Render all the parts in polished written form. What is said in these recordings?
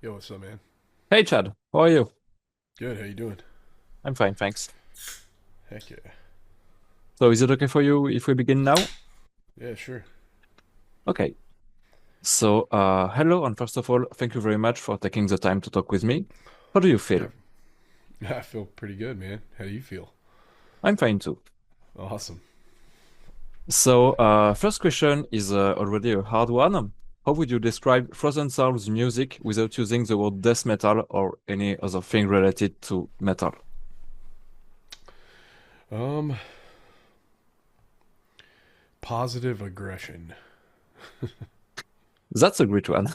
Yo, what's up, man? Hey Chad, how are you? Good. How you doing? I'm fine, thanks. Heck yeah. So is it okay for you if we begin now? Yeah, sure. Okay. So hello, and first of all, thank you very much for taking the time to talk with me. How do you Yeah, feel? I feel pretty good, man. How do you feel? I'm fine too. Awesome. So first question is already a hard one. How would you describe Frozen Soul's music without using the word death metal or any other thing related to metal? Um, Positive aggression. That's a great one.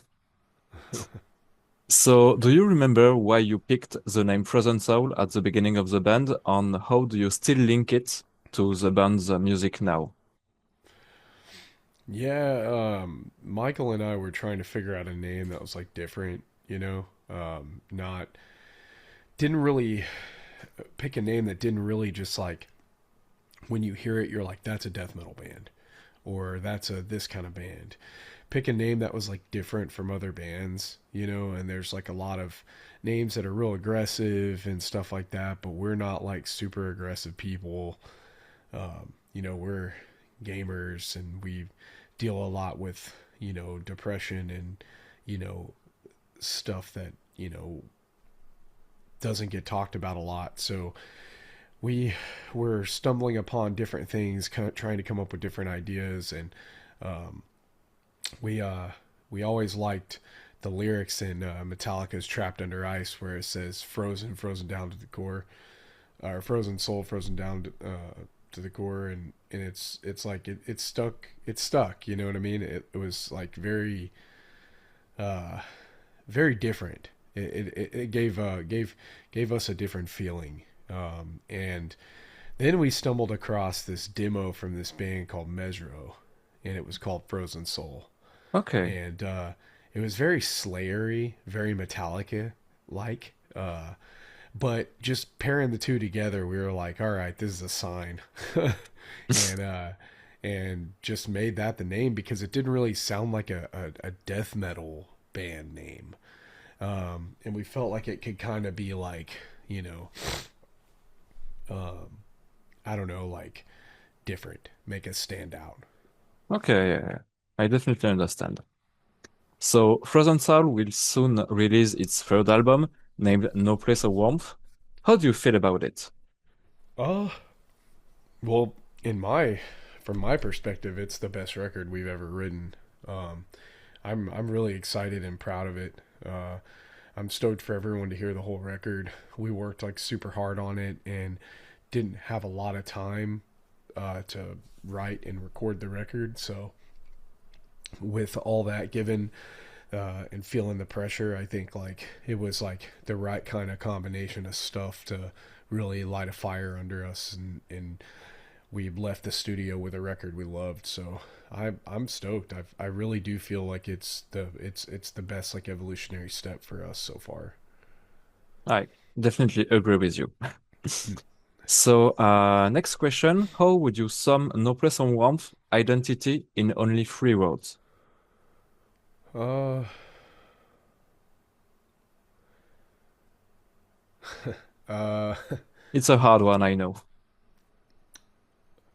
So, do you remember why you picked the name Frozen Soul at the beginning of the band, and how do you still link it to the band's music now? Yeah, Michael and I were trying to figure out a name that was like different, not didn't really pick a name that didn't really just like when you hear it, you're like, that's a death metal band or that's a this kind of band. Pick a name that was like different from other bands, and there's like a lot of names that are real aggressive and stuff like that, but we're not like super aggressive people. We're gamers and we deal a lot with, depression and, you know, stuff that, doesn't get talked about a lot. So we were stumbling upon different things, kind of trying to come up with different ideas, and um, we uh we always liked the lyrics in Metallica's "Trapped Under Ice," where it says "frozen, frozen down to the core," or "frozen soul, frozen down to the core," and it's like it's stuck. It's stuck. You know what I mean? It was like uh, very different. It gave us a different feeling. And then we stumbled across this demo from this band called Mesro, and it was called Frozen Soul, Okay. and it was very Slayery, very Metallica like. But just pairing the two together, we were like, all right, this is a sign, and just made that the name because it didn't really sound like a death metal band name, and we felt like it could kind of be like, you know, um, I don't know, like different, make us stand out. Okay, yeah, yeah. I definitely understand. So, Frozen Soul will soon release its third album, named No Place of Warmth. How do you feel about it? Oh, well, in my from my perspective, it's the best record we've ever written. Um, I'm really excited and proud of it. I'm stoked for everyone to hear the whole record. We worked like super hard on it and didn't have a lot of time to write and record the record. So with all that given and feeling the pressure, I think like it was like the right kind of combination of stuff to really light a fire under us, and we left the studio with a record we loved. So I'm stoked. I really do feel like it's the best like evolutionary step for us so far. I definitely agree with you. So, next question. How would you sum No Place of Warmth identity in only three words? Uh, uh, It's a hard one, I know.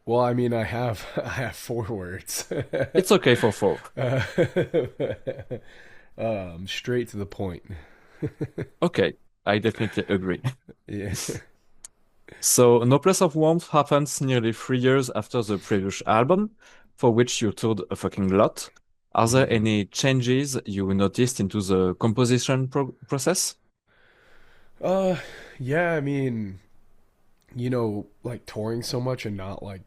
well, I mean, I have I have four words. It's okay for four. uh, Straight to the point. Okay, I definitely agree. Yeah. So, No Place of Warmth happens nearly 3 years after the previous album, for which you toured a fucking lot. Are there hmm any changes you noticed into the composition process? Uh, yeah. I mean, like touring so much and not like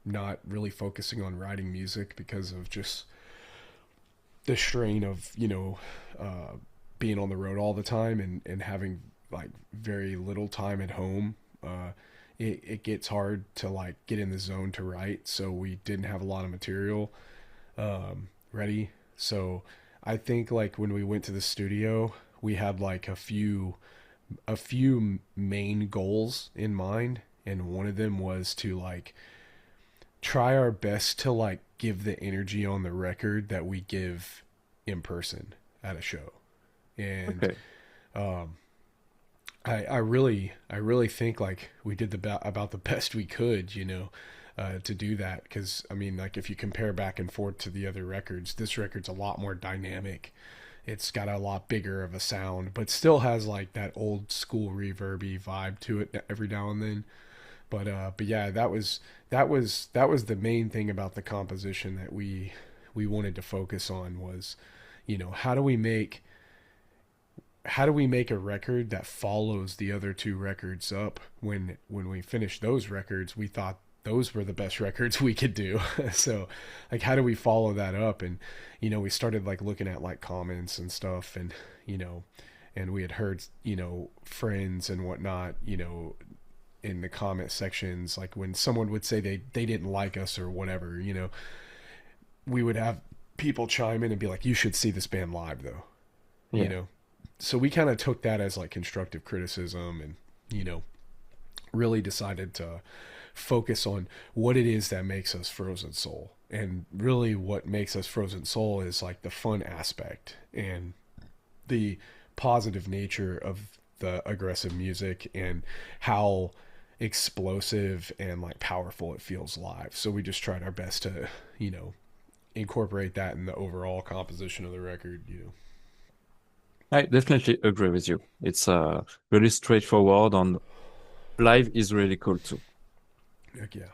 not really focusing on writing music because of just the strain of being on the road all the time and having like very little time at home. It gets hard to like get in the zone to write, so we didn't have a lot of material ready. So I think like when we went to the studio, we had like a few main goals in mind, and one of them was to like try our best to like give the energy on the record that we give in person at a show. And Okay. um, I really think like we did about the best we could, to do that. Because I mean, like if you compare back and forth to the other records, this record's a lot more dynamic. It's got a lot bigger of a sound, but still has like that old school reverby vibe to it every now and then. But yeah, that was the main thing about the composition that we wanted to focus on was, how do we make a record that follows the other two records up? When we finished those records, we thought those were the best records we could do. So like how do we follow that up? And we started like looking at like comments and stuff, and you know and we had heard friends and whatnot, in the comment sections, like when someone would say they didn't like us or whatever, we would have people chime in and be like, you should see this band live though, you Yeah. know so we kind of took that as like constructive criticism, and you know really decided to focus on what it is that makes us Frozen Soul. And really what makes us Frozen Soul is like the fun aspect and the positive nature of the aggressive music and how explosive and like powerful it feels live. So we just tried our best to, incorporate that in the overall composition of the record. I definitely agree with you. It's really straightforward and live is really cool too. Heck yeah.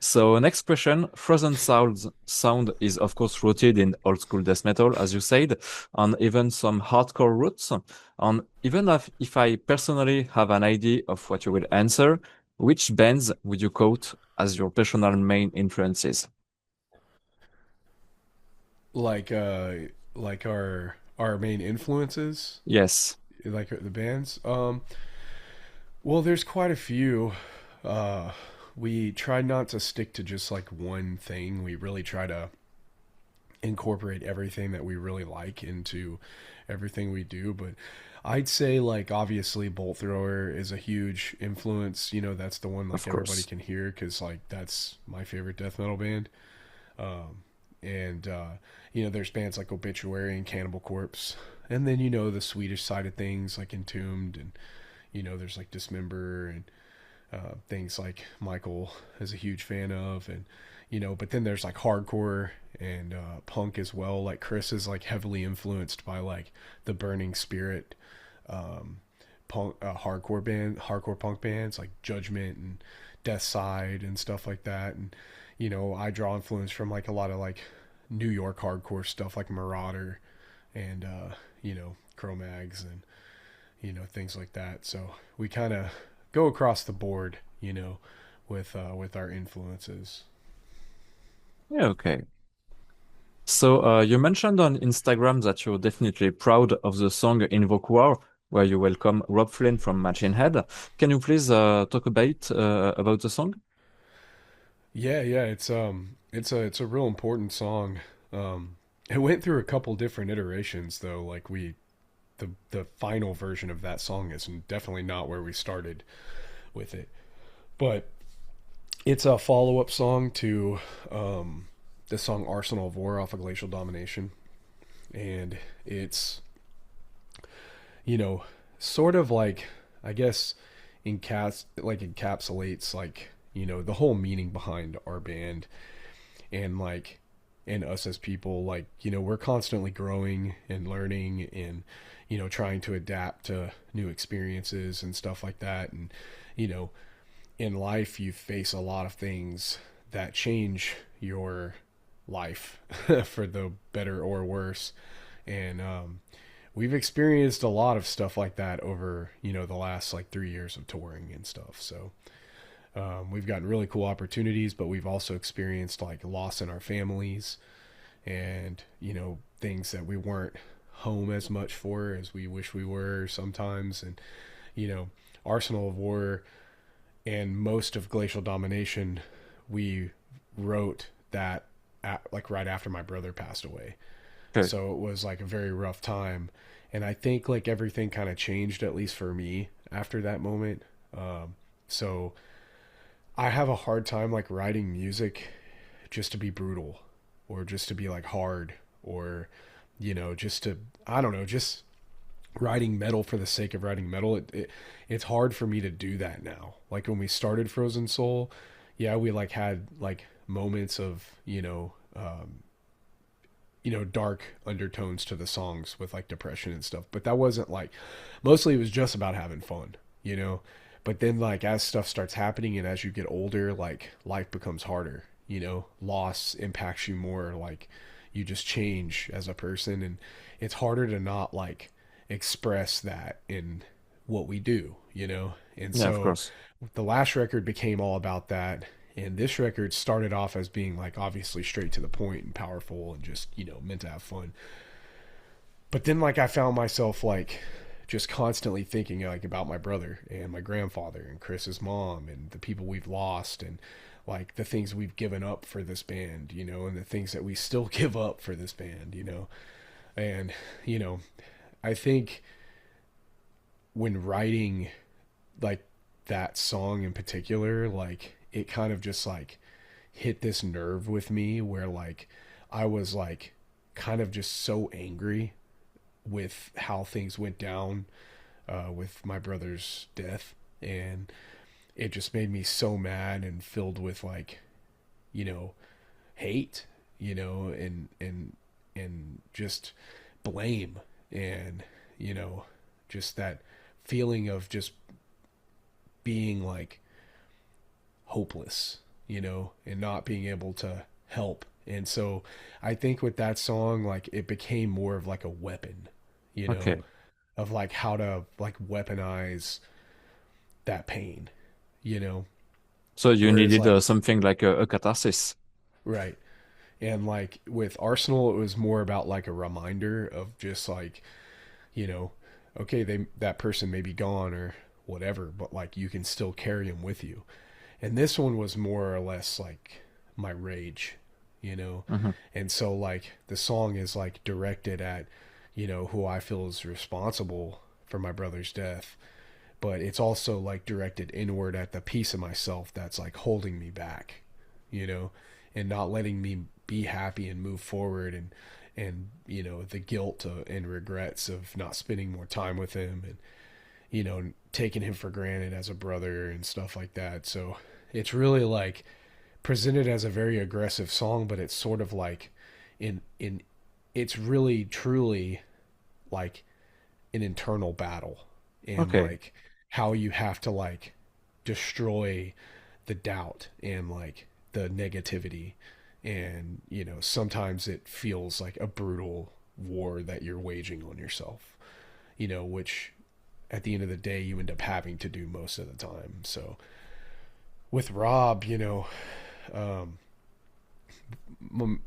So next question, Frozen sound is of course rooted in old school death metal, as you said, and even some hardcore roots. And even if I personally have an idea of what you will answer, which bands would you quote as your personal main influences? Like like our main influences, Yes, like the bands. Well, there's quite a few. Uh we try not to stick to just like one thing. We really try to incorporate everything that we really like into everything we do. But I'd say like obviously Bolt Thrower is a huge influence. That's the one like of everybody course. can hear because like that's my favorite death metal band. And there's bands like Obituary and Cannibal Corpse, and then the Swedish side of things like Entombed, and there's like Dismember and things like Michael is a huge fan of, and but then there's like hardcore and punk as well. Like Chris is like heavily influenced by like the Burning Spirit, um, punk hardcore punk bands like Judgment and Death Side and stuff like that. And I draw influence from like a lot of like New York hardcore stuff like Marauder and Cro-Mags and things like that. So we kind of go across the board, with our influences. Yeah, okay. So you mentioned on Instagram that you're definitely proud of the song Invoke War, where you welcome Rob Flynn from Machine Head. Can you please talk a bit about the song? Yeah, yeah, it's a real important song. It went through a couple different iterations though. Like the final version of that song is definitely not where we started with it. But it's a follow-up song to the song Arsenal of War off of Glacial Domination. And it's, you know, sort of like, I guess, encapsulates like, the whole meaning behind our band, and like, and us as people. Like, we're constantly growing and learning and, trying to adapt to new experiences and stuff like that. And, you know, in life, you face a lot of things that change your life for the better or worse. And we've experienced a lot of stuff like that over the last like 3 years of touring and stuff. So we've gotten really cool opportunities, but we've also experienced like loss in our families, and things that we weren't home as much for as we wish we were sometimes. And you know Arsenal of War and most of Glacial Domination, we wrote that like right after my brother passed away. Okay. So it was like a very rough time. And I think like everything kind of changed, at least for me, after that moment. So I have a hard time like writing music just to be brutal or just to be like hard or just to, I don't know, just writing metal for the sake of writing metal. It's hard for me to do that now. Like when we started Frozen Soul, yeah, we like had like moments of, dark undertones to the songs with like depression and stuff. But that wasn't like, mostly it was just about having fun, you know? But then like as stuff starts happening and as you get older, like life becomes harder, loss impacts you more. Like you just change as a person and it's harder to not like express that in what we do, And Yeah, of so course. the last record became all about that. And this record started off as being like obviously straight to the point and powerful and just, meant to have fun. But then like I found myself like just constantly thinking like about my brother and my grandfather and Chris's mom and the people we've lost and like the things we've given up for this band, and the things that we still give up for this band, And, you know, I think when writing like that song in particular, like it kind of just like hit this nerve with me where like I was like kind of just so angry with how things went down with my brother's death, and it just made me so mad and filled with like you know hate, and just blame, and you know just that feeling of just being like hopeless, and not being able to help. And so I think with that song, like it became more of like a weapon, you know, Okay. of like how to like weaponize that pain, you know. So you Whereas needed like something like a catharsis. right. And like with Arsenal it was more about like a reminder of just like, you know, okay, that person may be gone or whatever, but like you can still carry him with you. And this one was more or less like my rage, you know? Hmm. And so like the song is like directed at, who I feel is responsible for my brother's death, but it's also like directed inward at the piece of myself that's like holding me back, you know, and not letting me be happy and move forward, and the guilt and regrets of not spending more time with him, and taking him for granted as a brother and stuff like that. So it's really like presented as a very aggressive song, but it's sort of like in it's really truly like an internal battle, and Okay. like how you have to like destroy the doubt and like the negativity, and sometimes it feels like a brutal war that you're waging on yourself, which at the end of the day you end up having to do most of the time. So with Rob, um,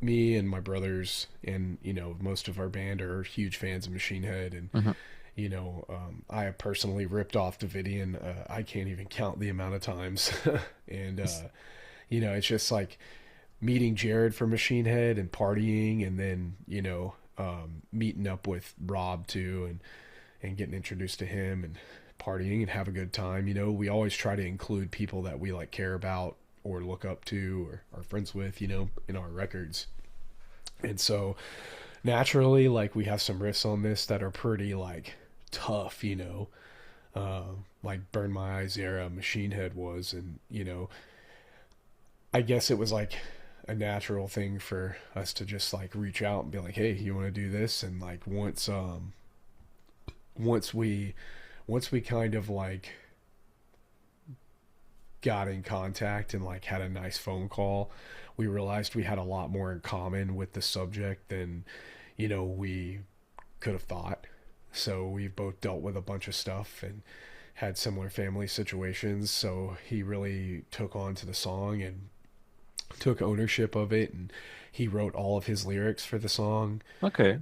me and my brothers and most of our band are huge fans of Machine Head, and Hmm. I have personally ripped off Davidian. I can't even count the amount of times, and it's just like meeting Jared for Machine Head and partying, and then meeting up with Rob too, and getting introduced to him and partying and have a good time. We always try to include people that we like care about or look up to or are friends with, in our records. And so naturally, like we have some riffs on this that are pretty like tough, like Burn My Eyes era Machine Head was, and I guess it was like a natural thing for us to just like reach out and be like, hey, you want to do this? And like once we kind of like got in contact and like had a nice phone call, we realized we had a lot more in common with the subject than we could have thought. So we both dealt with a bunch of stuff and had similar family situations, so he really took on to the song and took ownership of it, and he wrote all of his lyrics for the song, Okay.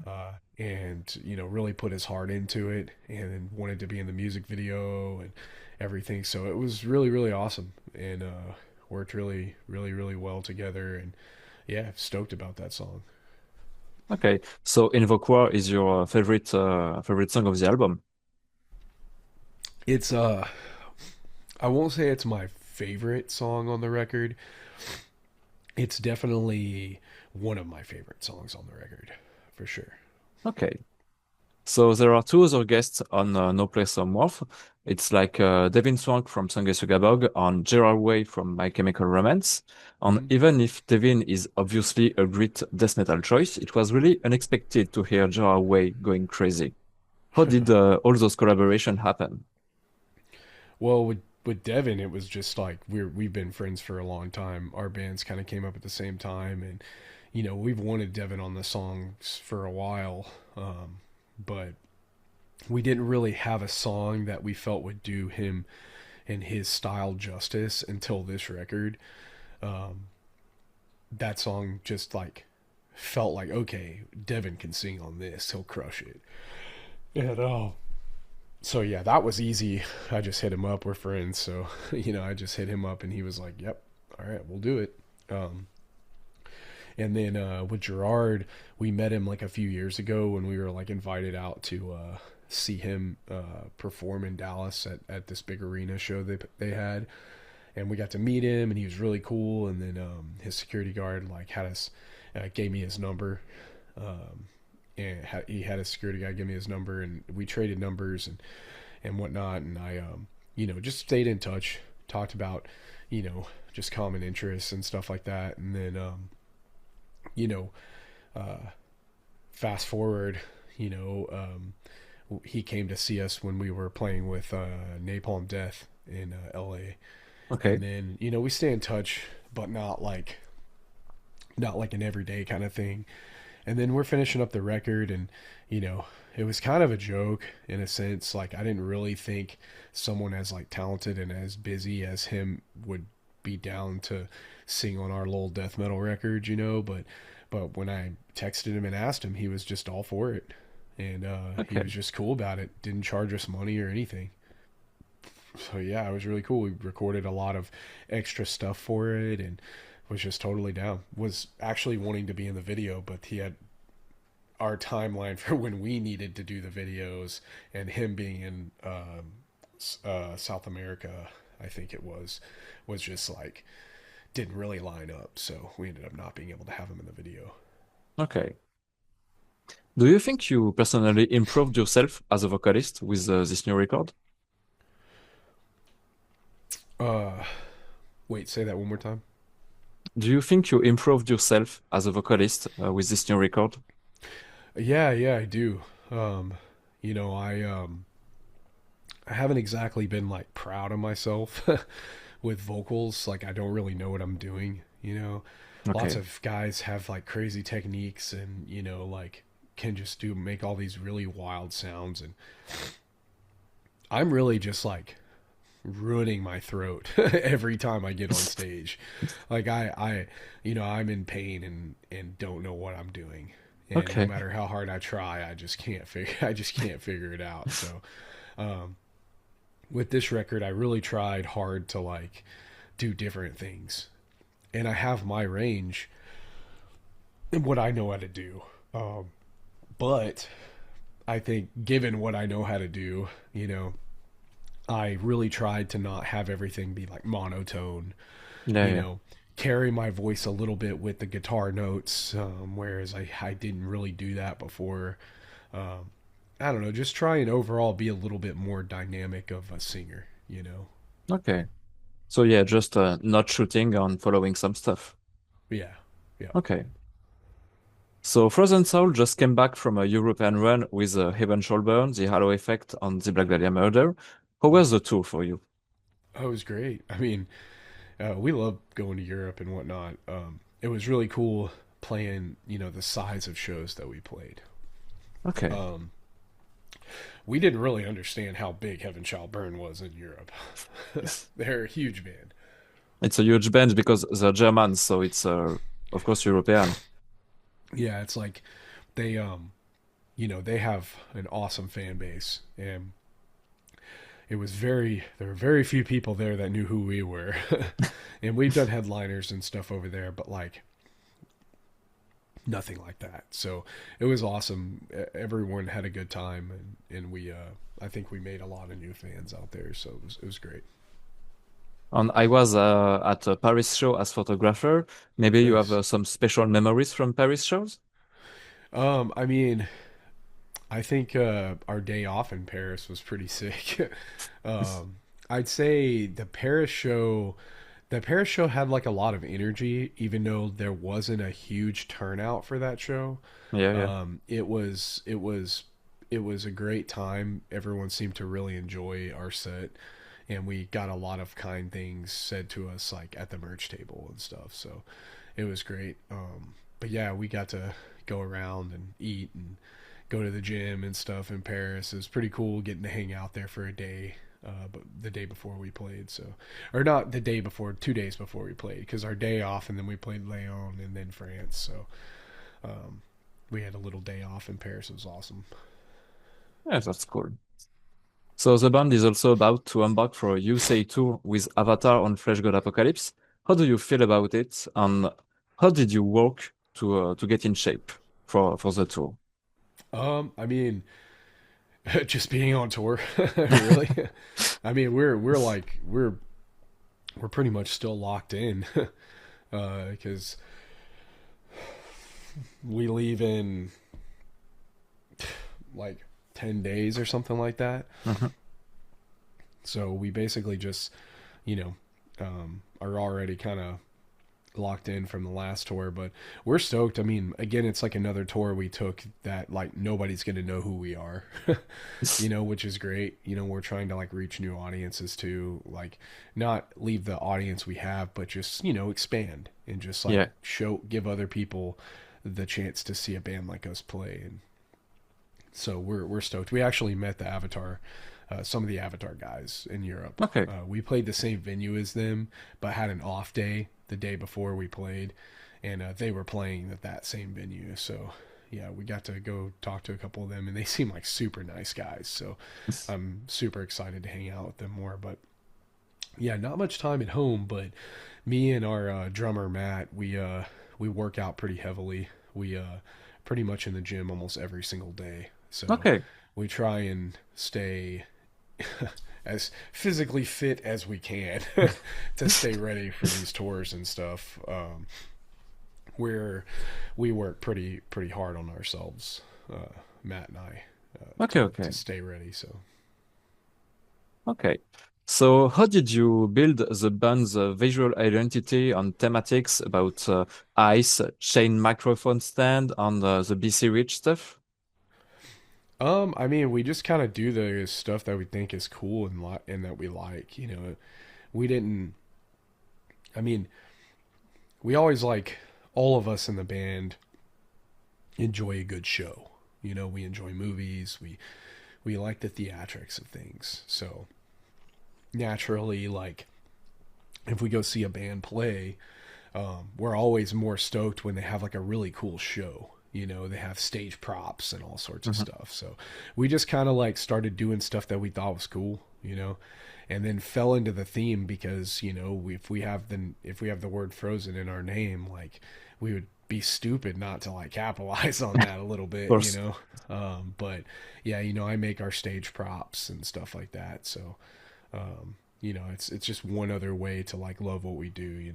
and really put his heart into it and wanted to be in the music video and everything. So it was really really awesome, and worked really really really well together, and yeah, stoked about that song. Okay. So Invoke War is your favorite song of the album. It's I won't say it's my favorite song on the record. It's definitely one of my favorite songs on the record, for sure. Okay. So there are two other guests on No Place on Wharf. It's like Devin Swank from Sanguesugabog and Gerard Way from My Chemical Romance. And Hmm. even if Devin is obviously a great death metal choice, it was really unexpected to hear Gerard Way going crazy. How did all those collaboration happen? Well, with Devin, it was just like we've been friends for a long time. Our bands kind of came up at the same time, and we've wanted Devin on the songs for a while, but we didn't really have a song that we felt would do him and his style justice until this record. Um, that song just like felt like, okay, Devin can sing on this; he'll crush it. And so yeah, that was easy. I just hit him up. We're friends, so I just hit him up, and he was like, "Yep, all right, we'll do it." And then with Gerard, we met him like a few years ago when we were like invited out to see him perform in Dallas at this big arena show they had, and we got to meet him, and he was really cool. And then his security guard like had us gave me his number. And he had a security guy give me his number, and we traded numbers and whatnot. And I, just stayed in touch, talked about, just common interests and stuff like that. And then, you know, uh, fast forward, you know, he came to see us when we were playing with Napalm Death in LA. Okay. And then, we stay in touch, but not like an everyday kind of thing. And then we're finishing up the record, and you know it was kind of a joke in a sense. Like, I didn't really think someone as like talented and as busy as him would be down to sing on our little death metal record, but when I texted him and asked him, he was just all for it. And he Okay. was just cool about it, didn't charge us money or anything. So yeah, it was really cool. We recorded a lot of extra stuff for it, and was just totally down. Was actually wanting to be in the video, but he had our timeline for when we needed to do the videos, and him being in South America, I think it was just like didn't really line up. So we ended up not being able to have him in the video. Okay. Do you think you personally improved yourself as a vocalist with this new record? Uh, Wait, say that one more time. Do you think you improved yourself as a vocalist with this new record? Yeah, yeah, I do. Um, you know, I haven't exactly been like proud of myself with vocals. Like, I don't really know what I'm doing. Lots Okay. of guys have like crazy techniques, and like can just do make all these really wild sounds, and I'm really just like ruining my throat every time I get on stage. Like, I'm in pain and don't know what I'm doing. And no Okay. matter how hard I try, I just can't figure it out. So, um, with this record, I really tried hard to like do different things, and I have my range and what I know how to do. Um, but I think, given what I know how to do, I really tried to not have everything be like monotone, Yeah, you yeah. know, carry my voice a little bit with the guitar notes, whereas I didn't really do that before. Um, I don't know, just try and overall be a little bit more dynamic of a singer. Okay. So yeah, just not shooting and following some stuff. Yeah, yeah. Okay. So Frozen Soul just came back from a European run with Heaven Shall Burn, The Halo Effect, and The Black Dahlia Murder. How was Mhm. the tour for you? Oh, it was great. I mean, we love going to Europe and whatnot. It was really cool playing, the size of shows that we played. Okay. Um, we didn't really understand how big Heaven Shall Burn was in Europe. They're a huge band. It's a huge band because they're German, so it's of course European. Yeah, it's like they they have an awesome fan base, and there were very few people there that knew who we were. And we've done headliners and stuff over there, but like nothing like that. So it was awesome. Everyone had a good time, and we I think we made a lot of new fans out there, so it was great. And I was at a Paris show as photographer. Maybe you have Nice. some special memories from Paris shows? I mean, I think our day off in Paris was pretty sick. um, I'd say the Paris show had like a lot of energy, even though there wasn't a huge turnout for that show. Yeah, yeah. It was a great time. Everyone seemed to really enjoy our set, and we got a lot of kind things said to us like at the merch table and stuff. So it was great. But yeah, we got to go around and eat and go to the gym and stuff in Paris. It was pretty cool getting to hang out there for a day. But the day before we played, so or not the day before, 2 days before we played, because our day off and then we played Lyon and then France. So um, we had a little day off in Paris. It was awesome. Yeah, that's cool. So the band is also about to embark for a USA tour with Avatar on Flesh God Apocalypse. How do you feel about it, and how did you work to get in shape for the tour? I mean, just being on tour, really. I mean, we're pretty much still locked in, because we leave in like 10 days or something like that. Mhm. So we basically just, you know, are already kind of locked in from the last tour, but we're stoked. I mean, again, it's like another tour we took that like nobody's going to know who we are, which is great. We're trying to like reach new audiences too, like not leave the audience we have, but just, expand and just like Yeah. give other people the chance to see a band like us play. And so we're stoked. We actually met some of the Avatar guys in Europe. Okay. We played the same venue as them, but had an off day the day before we played, and they were playing at that same venue. So yeah, we got to go talk to a couple of them, and they seem like super nice guys. So I'm super excited to hang out with them more. But yeah, not much time at home, but me and our drummer Matt, we work out pretty heavily. We pretty much in the gym almost every single day. So Okay. we try and stay as physically fit as we can to stay ready for these tours and stuff. Where we work pretty hard on ourselves, Matt and I, Okay. to Okay. stay ready. So Okay. So how did you build the band's visual identity and thematics about ice, chain microphone stand, and the BC Rich stuff? I mean, we just kind of do the stuff that we think is cool and that we like. We didn't. I mean, we always like all of us in the band enjoy a good show. We enjoy movies. We like the theatrics of things. So naturally, like if we go see a band play, we're always more stoked when they have like a really cool show. They have stage props and all sorts of Mhm. stuff. So we just kind of like started doing stuff that we thought was cool, and then fell into the theme because if we have the word frozen in our name, like we would be stupid not to like capitalize on that a little Of bit. course. But yeah, I make our stage props and stuff like that. So it's just one other way to like love what we do.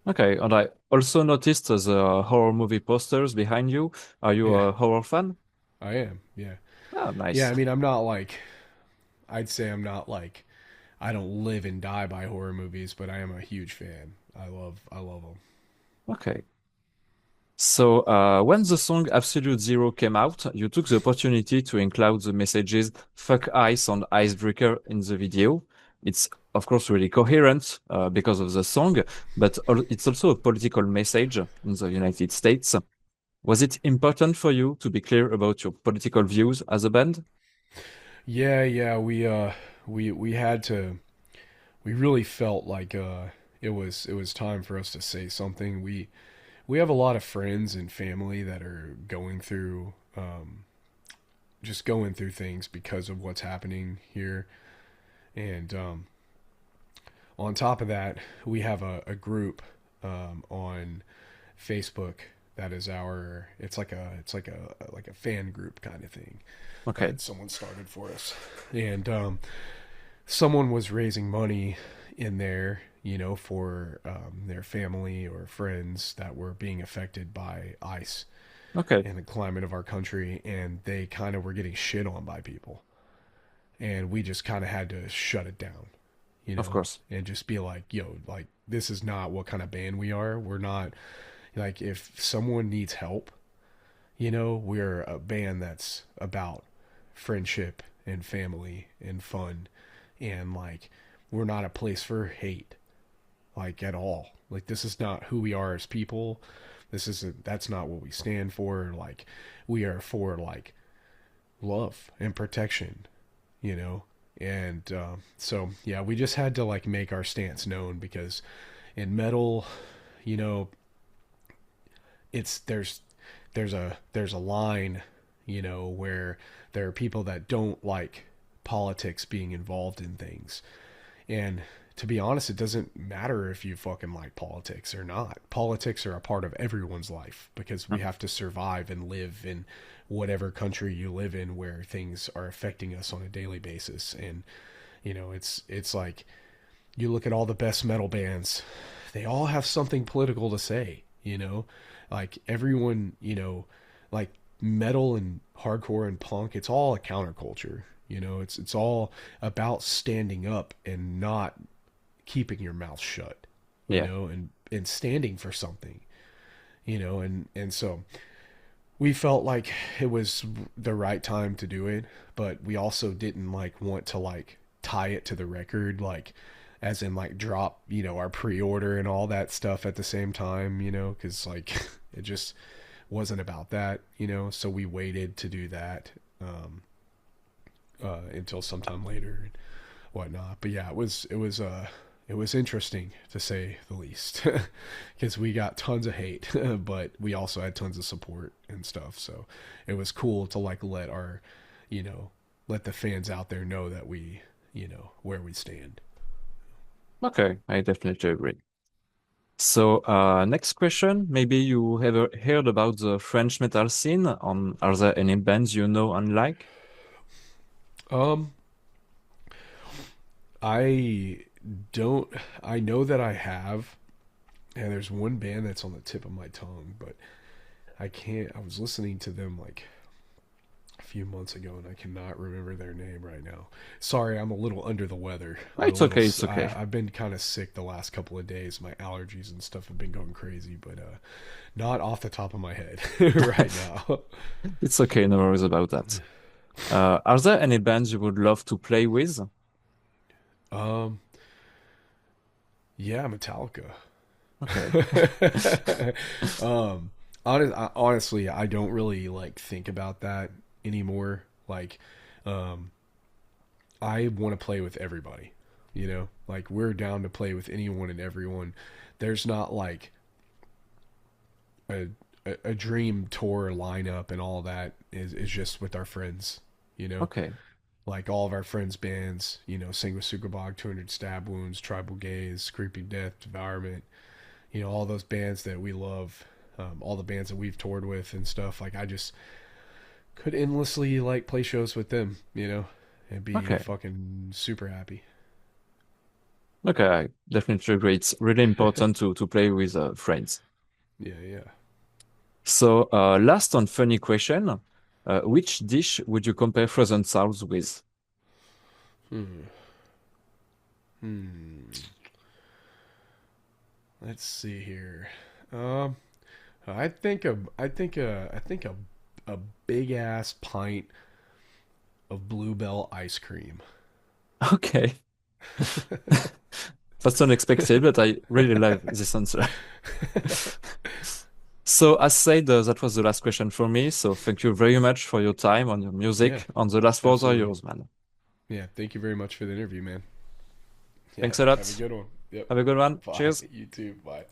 Okay, and I also noticed the horror movie posters behind you. Are you Yeah, a horror fan? I am. Yeah. Ah, Yeah, nice. I mean, I'm not like I'd say I'm not like I don't live and die by horror movies, but I am a huge fan. I love them. Okay. So, when the song Absolute Zero came out, you took the opportunity to include the messages "fuck ice" and "icebreaker" in the video. It's of course really coherent because of the song, but it's also a political message in the United States. Was it important for you to be clear about your political views as a band? Yeah, yeah, we had to we really felt like it was time for us to say something. We have a lot of friends and family that are going through things because of what's happening here. And on top of that, we have a group on Facebook that is it's like a fan group kind of thing Okay. that someone started for us. And someone was raising money in there, for their family or friends that were being affected by ice. Okay, and the climate of our country, and they kind of were getting shit on by people, and we just kind of had to shut it down, of course. and just be like, yo, like this is not what kind of band we are. We're not like if someone needs help, we're a band that's about friendship and family and fun, and like we're not a place for hate, like at all. Like this is not who we are as people. That's not what we stand for. Like we are for like love and protection, you know. And so yeah, we just had to like make our stance known because in metal, you know, it's there's a line, where there are people that don't like politics being involved in things. And to be honest, it doesn't matter if you fucking like politics or not. Politics are a part of everyone's life because we Mm. have to survive and live in whatever country you live in where things are affecting us on a daily basis. And it's like you look at all the best metal bands, they all have something political to say, like everyone, like metal and hardcore and punk, it's all a counterculture. It's all about standing up and not keeping your mouth shut, Yeah. and standing for something, and so we felt like it was the right time to do it, but we also didn't like want to like tie it to the record, like as in like drop, our pre-order and all that stuff at the same time, because like it just wasn't about that, so we waited to do that until sometime later and whatnot. But yeah, it was interesting to say the least because we got tons of hate, but we also had tons of support and stuff. So it was cool to like let the fans out there know that we, where we stand. Okay, I definitely agree. So, next question. Maybe you ever heard about the French metal scene? Are there any bands you know and like? Um, I don't. I know that I have, and there's one band that's on the tip of my tongue, but I can't. I was listening to them like a few months ago, and I cannot remember their name right now. Sorry, I'm a little under the weather. I'm a It's little. okay, it's okay. I've been kind of sick the last couple of days. My allergies and stuff have been going crazy, but not off the top of my head right now. It's okay, no worries about that. Are there any bands you would love to play with? Um, yeah, Metallica. Okay. um, honestly, I don't really like think about that anymore. Like, um, I want to play with everybody. Like we're down to play with anyone and everyone. There's not like a a dream tour lineup and all that is just with our friends. You know, Okay. like all of our friends' bands. Sing with Sukabog, 200 Stab Wounds, Tribal Gaze, Creeping Death, Devourment. All those bands that we love, all the bands that we've toured with and stuff. Like I just could endlessly like play shows with them, and be Okay. fucking super happy. Okay, I definitely agree. It's really important to play with friends. Yeah, yeah. So, last on funny question, which dish would you compare frozen sours with? Hmm. Hmm. Let's see here. Um, I think a big ass pint of Bluebell ice cream. Okay, that's unexpected, but I really like this answer. So, as said, that was the last question for me. So, thank you very much for your time on your Yeah, music. On the last words are absolutely. yours, man. Yeah, thank you very much for the interview, man. Yeah, Thanks a have a lot. good one. Yep. Have a good one. Bye. Cheers. You too. Bye.